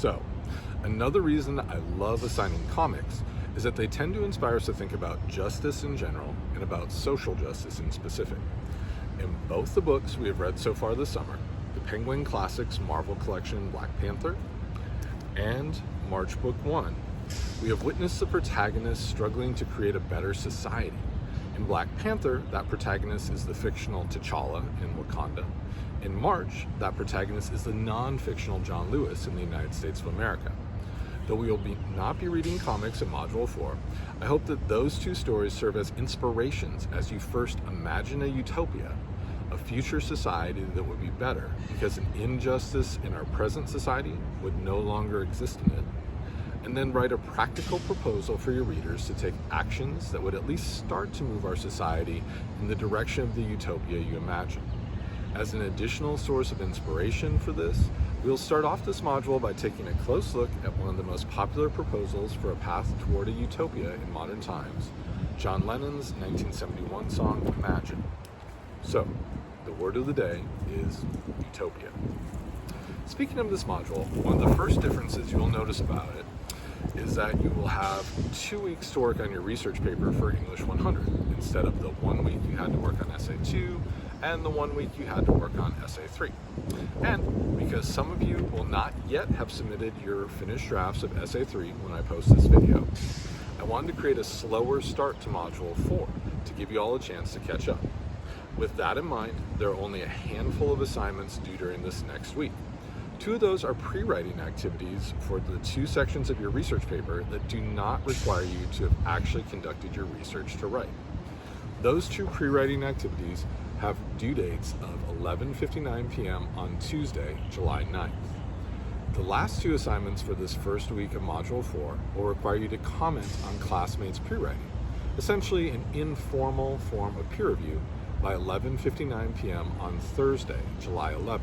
So, another reason I love assigning comics is that they tend to inspire us to think about justice in general and about social justice in specific. In both the books we have read so far this summer, the Penguin Classics Marvel Collection Black Panther and March Book 1, we have witnessed the protagonist struggling to create a better society. In Black Panther, that protagonist is the fictional T'Challa in Wakanda. In March, that protagonist is the non-fictional John Lewis in the United States of America. Though we will not be reading comics in Module 4, I hope that those two stories serve as inspirations as you first imagine a utopia, a future society that would be better because an injustice in our present society would no longer exist in it, and then write a practical proposal for your readers to take actions that would at least start to move our society in the direction of the utopia you imagine. As an additional source of inspiration for this, we'll start off this module by taking a close look at one of the most popular proposals for a path toward a utopia in modern times, John Lennon's 1971 song, Imagine. So, the word of the day is utopia. Speaking of this module, one of the first differences you'll notice about it is that you will have 2 weeks to work on your research paper for English 100 instead of the 1 week you had to work on Essay 2 and the 1 week you had to work on Essay 3. And because some of you will not yet have submitted your finished drafts of Essay 3 when I post this video, I wanted to create a slower start to Module 4 to give you all a chance to catch up. With that in mind, there are only a handful of assignments due during this next week. 2 of those are pre-writing activities for the 2 sections of your research paper that do not require you to have actually conducted your research to write. Those 2 pre-writing activities have due dates of 11:59 p.m. on Tuesday, July 9th. The last 2 assignments for this first week of Module 4 will require you to comment on classmates' pre-writing, essentially an informal form of peer review, by 11:59 p.m. on Thursday, July 11th.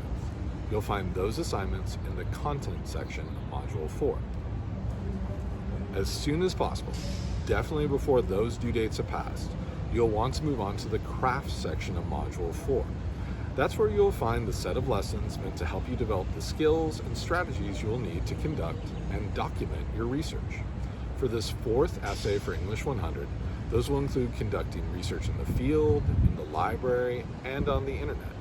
You'll find those assignments in the content section of Module 4. As soon as possible, definitely before those due dates have passed, you'll want to move on to the crafts section of Module 4. That's where you'll find the set of lessons meant to help you develop the skills and strategies you'll need to conduct and document your research. For this 4th essay for English 100, those will include conducting research in the field, in the library, and on the internet.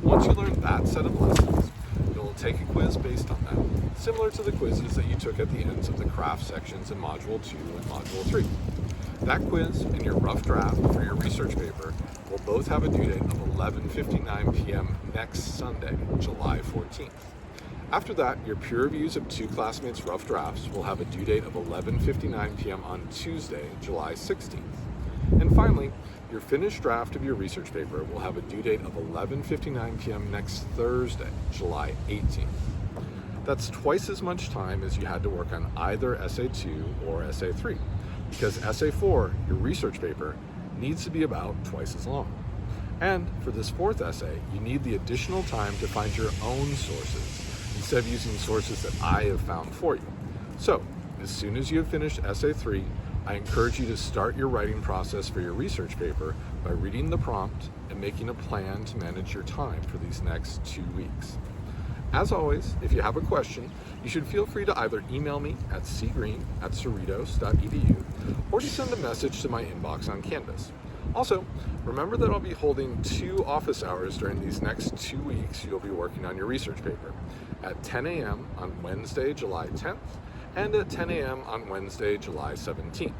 Once you learn that set of lessons, you'll take a quiz based on them, similar to the quizzes that you took at the ends of the craft sections in Module 2 and Module 3. That quiz and your rough draft for your research paper will both have a due date of 11:59 p.m. next Sunday, July 14th. After that, your peer reviews of 2 classmates' rough drafts will have a due date of 11:59 p.m. on Tuesday, July 16th. And finally, your finished draft of your research paper will have a due date of 11:59 p.m. next Thursday, July 18th. That's twice as much time as you had to work on either Essay 2 or Essay 3, because Essay 4, your research paper, needs to be about twice as long. And for this 4th essay, you need the additional time to find your own sources, instead of using sources that I have found for you. So, as soon as you have finished Essay 3, I encourage you to start your writing process for your research paper by reading the prompt and making a plan to manage your time for these next 2 weeks. As always, if you have a question, you should feel free to either email me at cgreen@cerritos.edu or to send a message to my inbox on Canvas. Also, remember that I'll be holding 2 office hours during these next 2 weeks you'll be working on your research paper, at 10 a.m. on Wednesday, July 10th, and at 10 a.m. on Wednesday, July 17th.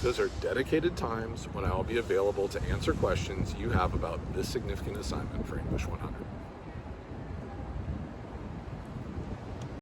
Those are dedicated times when I will be available to answer questions you have about this significant assignment for English 100.